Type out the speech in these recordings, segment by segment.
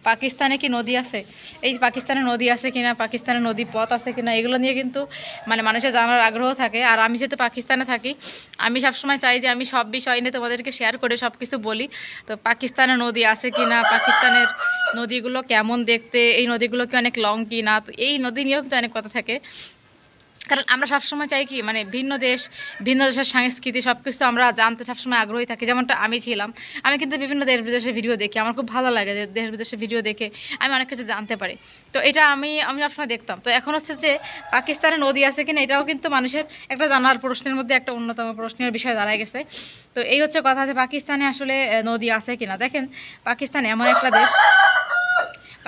পাকিস্তানে কি নদী আছে, এই পাকিস্তানে নদী আছে কিনা, পাকিস্তানে নদী পথ আছে কিনা, এগুলো নিয়ে কিন্তু মানে মানুষের জানার আগ্রহ থাকে। আর আমি যেহেতু পাকিস্তানে থাকি, আমি সবসময় চাই যে আমি সব বিষয় নিয়ে তোমাদেরকে শেয়ার করে সব কিছু বলি। তো পাকিস্তানে নদী আছে কিনা, পাকিস্তানের নদীগুলো কেমন দেখতে, এই নদীগুলো কি অনেক লং কি না, তো এই নদী নিয়েও কিন্তু অনেক কথা থাকে। কারণ আমরা সবসময় চাই কি মানে ভিন্ন দেশ, ভিন্ন দেশের সংস্কৃতি সব কিছু আমরা জানতে সবসময় আগ্রহী থাকি, যেমনটা আমি ছিলাম। আমি কিন্তু বিভিন্ন দেশ বিদেশের ভিডিও দেখি, আমার খুব ভালো লাগে যে দেশ বিদেশের ভিডিও দেখে আমি অনেক কিছু জানতে পারি। তো এটা আমি আমি সবসময় দেখতাম। তো এখন হচ্ছে যে পাকিস্তানে নদী আছে কিনা এটাও কিন্তু মানুষের একটা জানার প্রশ্নের মধ্যে একটা অন্যতম প্রশ্নের বিষয় দাঁড়ায় গেছে। তো এই হচ্ছে কথা যে পাকিস্তানে আসলে নদী আছে কিনা। দেখেন পাকিস্তান এমন একটা দেশ,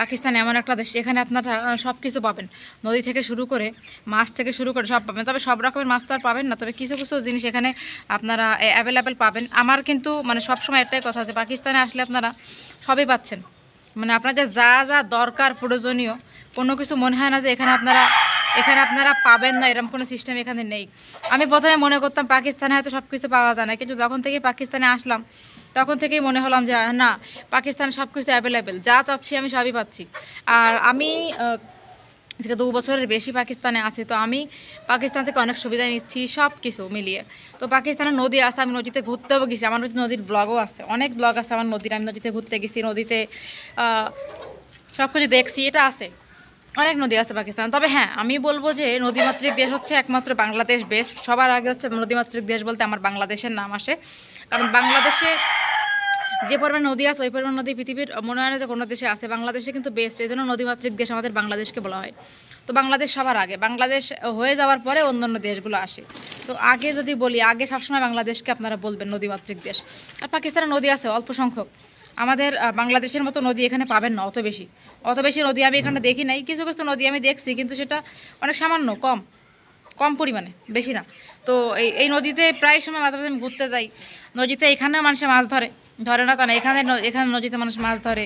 পাকিস্তান এমন একটা দেশ এখানে আপনারা সব কিছু পাবেন, নদী থেকে শুরু করে মাছ থেকে শুরু করে সব পাবেন। তবে সব রকমের মাছ তো আর পাবেন না, তবে কিছু কিছু জিনিস এখানে আপনারা অ্যাভেলেবেল পাবেন। আমার কিন্তু মানে সবসময় একটাই কথা আছে, পাকিস্তানে আসলে আপনারা সবই পাচ্ছেন। মানে আপনাদের যা যা দরকার প্রয়োজনীয় কোনো কিছু মনে হয় না যে এখানে আপনারা পাবেন না, এরকম কোনো সিস্টেম এখানে নেই। আমি প্রথমে মনে করতাম পাকিস্তানে হয়তো সব কিছু পাওয়া যায় না, কিন্তু যখন থেকে পাকিস্তানে আসলাম তখন থেকেই মনে হলাম যে না, পাকিস্তানে সব কিছু অ্যাভেলেবেল, যা চাচ্ছি আমি সবই পাচ্ছি। আর আমি আজকে 2 বছরের বেশি পাকিস্তানে আছি, তো আমি পাকিস্তান থেকে অনেক সুবিধা নিচ্ছি সব কিছু মিলিয়ে। তো পাকিস্তানে নদী আছে, আমি নদীতে ঘুরতেও গেছি, আমার নদীর ব্লগও আছে, অনেক ব্লগ আছে আমার নদীর, আমি নদীতে ঘুরতে গেছি, নদীতে সব কিছু দেখছি, এটা আছে। অনেক নদী আছে পাকিস্তান। তবে হ্যাঁ, আমি বলবো যে নদীমাতৃক দেশ হচ্ছে একমাত্র বাংলাদেশ বেস্ট। সবার আগে হচ্ছে নদীমাতৃক দেশ বলতে আমার বাংলাদেশের নাম আসে। কারণ বাংলাদেশে যে পরিমাণ নদী আছে ওই পরিমাণ নদী পৃথিবীর মনে হয় না যে কোনো দেশে আছে, বাংলাদেশে কিন্তু বেস্ট। এই জন্য নদীমাতৃক দেশ আমাদের বাংলাদেশকে বলা হয়। তো বাংলাদেশ সবার আগে, বাংলাদেশ হয়ে যাওয়ার পরে অন্যান্য দেশগুলো আসে। তো আগে যদি বলি, আগে সবসময় বাংলাদেশকে আপনারা বলবেন নদীমাতৃক দেশ। আর পাকিস্তানে নদী আছে অল্প সংখ্যক, আমাদের বাংলাদেশের মতো নদী এখানে পাবেন না অত বেশি নদী আমি এখানে দেখি নাই। কিছু কিছু নদী আমি দেখছি, কিন্তু সেটা অনেক সামান্য, কম কম পরিমাণে, বেশি না। তো এই নদীতে প্রায় সময় মাঝে মাঝে আমি ঘুরতে যাই। নদীতে এখানেও মানুষে মাছ ধরে, ধরে না তা না, এখানে নদীতে মানুষ মাছ ধরে।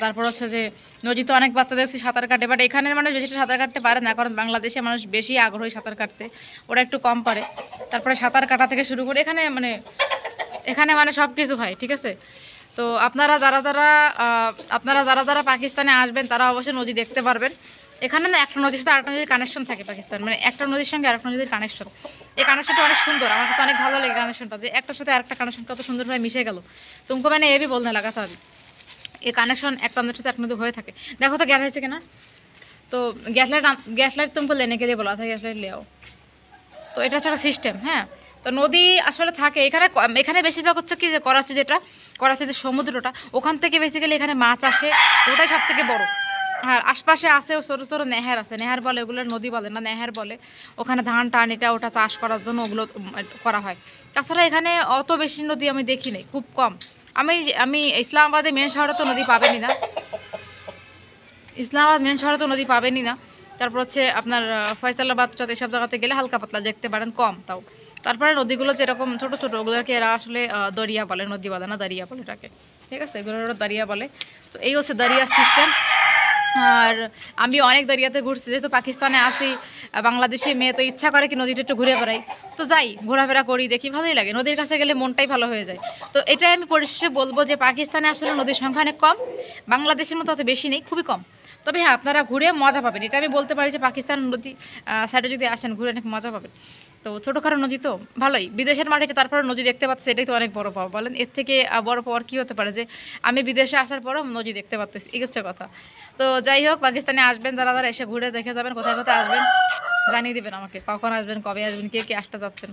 তারপর হচ্ছে যে নদীতে অনেক বাচ্চা দেখছি সাঁতার কাটে, বাট এখানের মানুষ বেশিটা সাঁতার কাটতে পারে না, কারণ বাংলাদেশে মানুষ বেশি আগ্রহী সাঁতার কাটতে, ওরা একটু কম পারে। তারপরে সাঁতার কাটা থেকে শুরু করে এখানে মানে সব কিছু হয়, ঠিক আছে। তো আপনারা যারা পাকিস্তানে আসবেন তারা অবশ্যই নদী দেখতে পারবেন। এখানে না একটা নদীর সাথে আরেকটা নদীর কানেকশন থাকে পাকিস্তান, মানে একটা নদীর সঙ্গে আরেকটা নদীর কানেকশন। এই কানেকশনটা অনেক সুন্দর, আমার কাছে অনেক ভালো লাগে কানেকশনটা, যে একটার সাথে আরেকটা কানেকশন কত সুন্দরভাবে মিশে গেল। তুমকো মানে এ ভি বলনে লাগা থা। এই কানেকশন একটা নদীর সাথে একটা নদী হয়ে থাকে। দেখো তো গ্যাস হয়েছে কিনা। তো গ্যাস লাইট তুমকো লেনে কে দিয়ে বলা থাকে, গ্যাস লাইট ले आओ। তো এটা হচ্ছে একটা সিস্টেম, হ্যাঁ। তো নদী আসলে থাকে এখানে, এখানে বেশিরভাগ হচ্ছে কি যে করাচি যে সমুদ্রটা, ওখান থেকে বেসিক্যালি এখানে মাছ আসে, ওটাই সব থেকে বড়। আর আশপাশে আছে ছোটো ছোটো নেহার আছে, নেহার বলে ওগুলোর, নদী বলে না, নেহার বলে। ওখানে ধান টান এটা ওটা চাষ করার জন্য ওগুলো করা হয়। তাছাড়া এখানে অত বেশি নদী আমি দেখি নাই, খুব কম। আমি ইসলামাবাদে মেন শহরে তো নদী পাবেনই না, ইসলামাবাদ মেন শহরে তো নদী পাবেনই না। তারপর হচ্ছে আপনার ফয়সালাবাদটা, এসব জায়গাতে গেলে হালকা পাতলা দেখতে পারেন, কম তাও। তারপরে নদীগুলো যেরকম ছোটো ছোটো, ওগুলোকে এরা আসলে দরিয়া বলে, নদী বলে না, দরিয়া বলে এটাকে, ঠিক আছে, এগুলো দরিয়া বলে। তো এই হচ্ছে দরিয়া সিস্টেম। আর আমি অনেক দরিয়াতে ঘুরছি, যেহেতু পাকিস্তানে আসি, বাংলাদেশি মেয়ে, তো ইচ্ছা করে কি নদীটা একটু ঘুরে বেড়াই। তো যাই, ঘোরাফেরা করি, দেখি, ভালোই লাগে, নদীর কাছে গেলে মনটাই ভালো হয়ে যায়। তো এটাই আমি পরিশেষে বলবো যে পাকিস্তানে আসলে নদীর সংখ্যা অনেক কম, বাংলাদেশের মতো অত বেশি নেই, খুবই কম। তবে হ্যাঁ, আপনারা ঘুরে মজা পাবেন, এটা আমি বলতে পারি যে পাকিস্তান নদী সাইডে যদি আসেন ঘুরে অনেক মজা পাবেন। তো ছোটোখাটো নদী তো ভালোই, বিদেশের মাটিতে তারপরে নদী দেখতে পাচ্ছে, এটাই তো অনেক বড় পাওয়া, বলেন এর থেকে বড় পাওয়ার কী হতে পারে, যে আমি বিদেশে আসার পরও নদী দেখতে পাচ্ছি, এই হচ্ছে কথা। তো যাই হোক, পাকিস্তানে আসবেন যারা যারা, এসে ঘুরে দেখে যাবেন, কোথায় কোথায় আসবেন জানিয়ে দেবেন আমাকে, কখন আসবেন, কবে আসবেন, কে কে আসতে যাচ্ছেন।